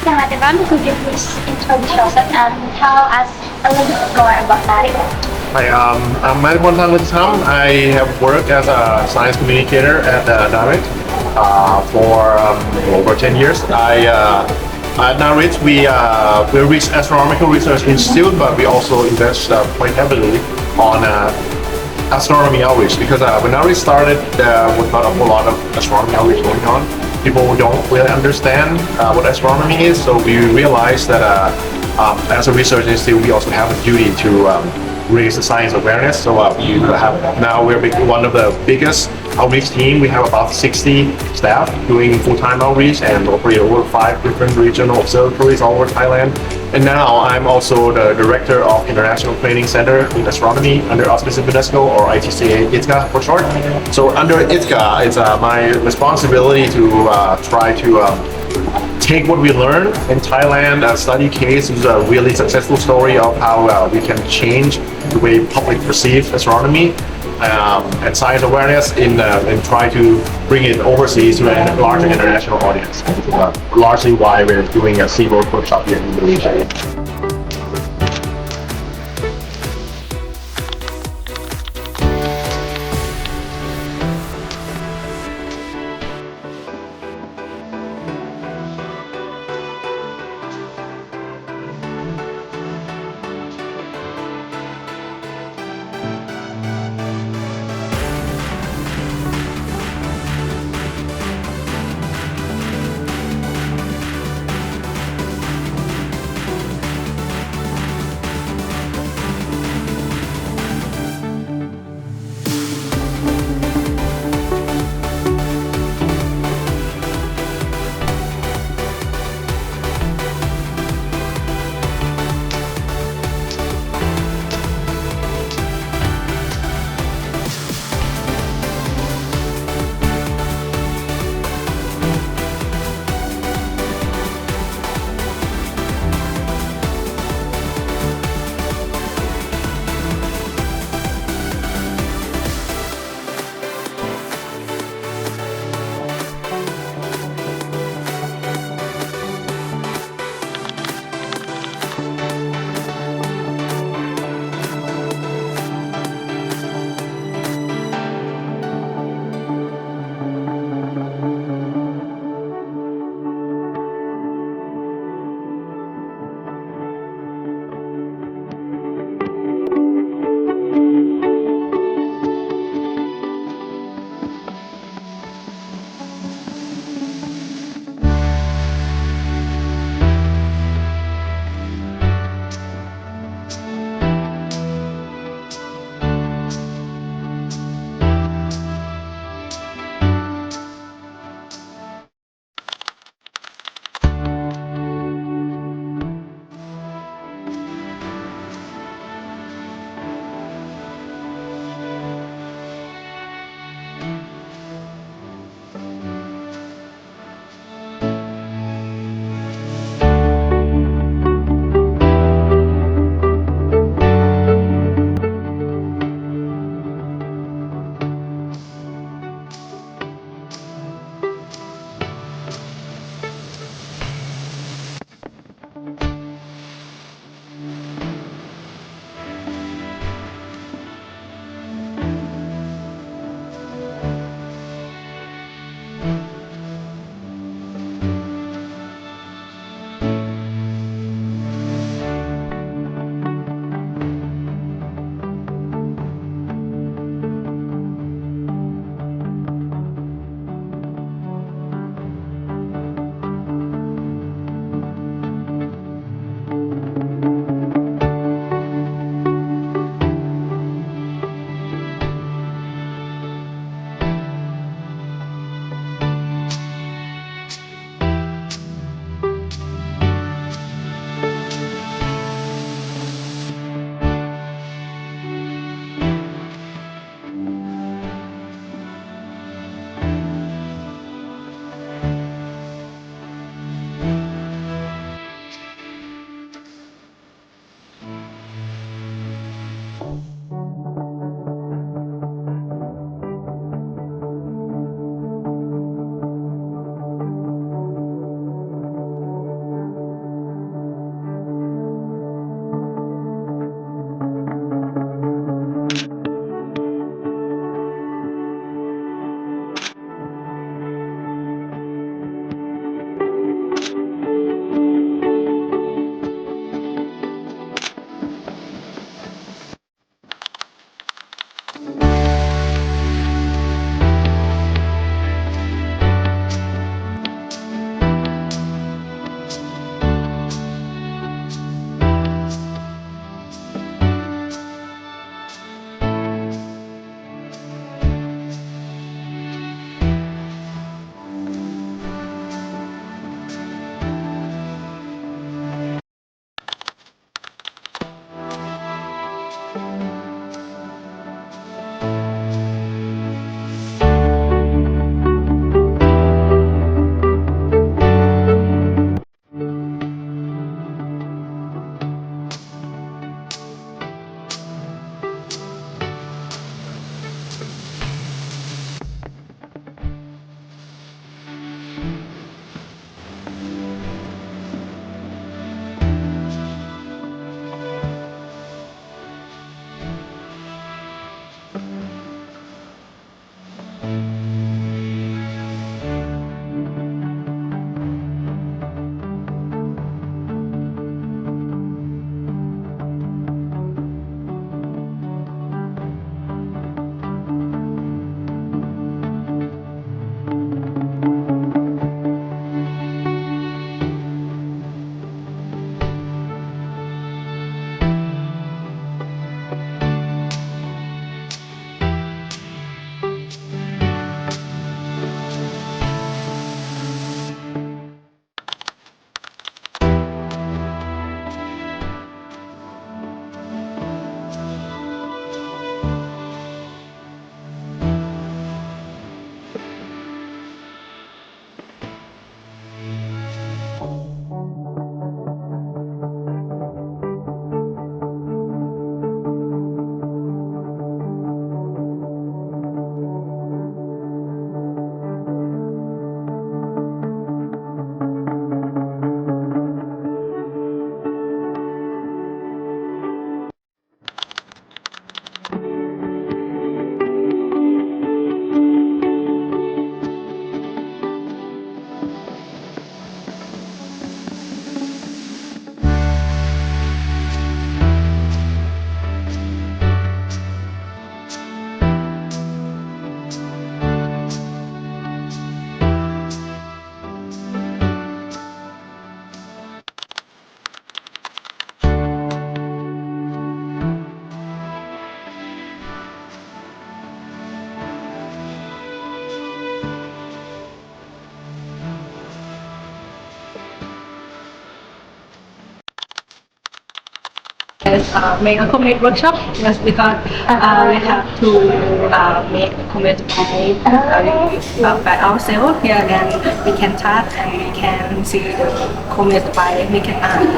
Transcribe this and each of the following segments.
teman-teman, could you please introduce yourself and tell us a little bit more about that? Hi, I'm Madhwan Tam. I have worked as a science communicator at Narek for over 10 years. At Narek, we're a astronomical research institute, but we also invest quite heavily on astronomy outreach because when Narek started, with not a whole lot of astronomy outreach going on. People don't really understand what astronomy is, so we realized that as a research institute, we also have a duty to raise the science awareness. So we're one of the biggest outreach team. We have about 60 staff doing full-time outreach and operate over 5 different regional observatories all over Thailand. And now I'm also the director of International Training Center in Astronomy under Auspices of UNESCO, or ITCA ITCA for short. So under ITCA, it's my responsibility to try to take what we learned in Thailand, a study case is a really successful story of how we can change the way public perceives astronomy and science awareness and try to bring it overseas to a larger international audience. Largely why we're doing a Seru workshop here in Indonesia. make a community workshop just because we have to make community by ourselves here, and we can touch and we can see the community by making art.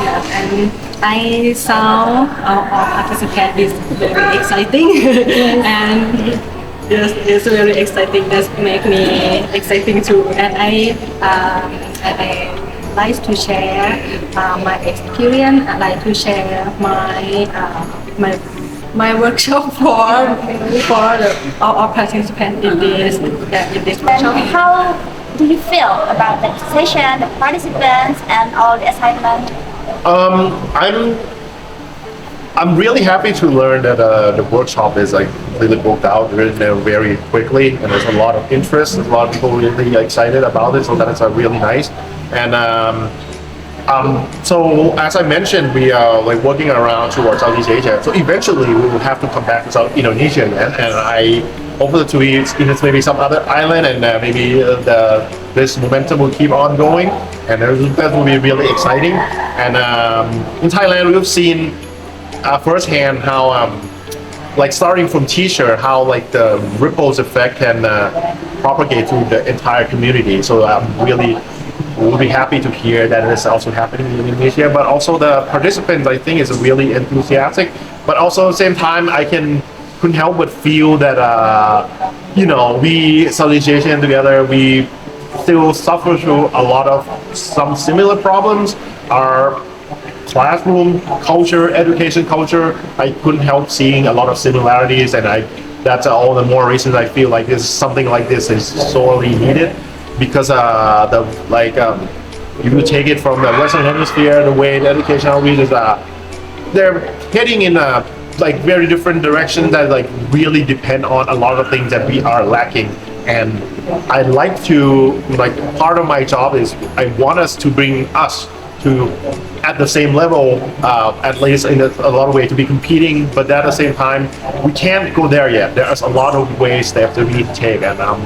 Yes, and I saw our participants is very exciting and yes, it's very exciting. That make me exciting too, and I like to share my experience. I like to share my workshop for all our participants in this workshop. How do you feel about the session, the participants, and all the assignments? I'm really happy to learn that the workshop is like really booked out very quickly, and there's a lot of interest. A lot of people really excited about it, so that's really nice. And so as I mentioned, we are like working around towards Southeast Asia. So eventually we will have to come back to South Indonesia again, and I hopefully to it's maybe some other island, and maybe this momentum will keep on going, and that will be really exciting. And in Thailand, we've seen firsthand how like starting from teacher, how like the ripples effect can propagate through the entire community. So I'm really will be happy to hear that it is also happening in Indonesia, but also the participants I think is really enthusiastic, but also at the same time I couldn't help but feel that we Southeast Asian together, we still suffer through a lot of some similar problems. Our classroom culture, education culture, I couldn't help seeing a lot of similarities, and that's all the more reasons I feel like something like this is sorely needed, because if you take it from the Western Hemisphere, the way the educational regions are, they're heading in a like very different direction that like really depend on a lot of things that we are lacking. And I like to part of my job is I want us to bring us to at the same level, at least in a lot of ways to be competing, but at the same time we can't go there yet. There's a lot of ways that we need to take, and I'm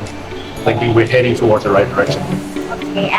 thinking we're heading towards the right direction. Okay,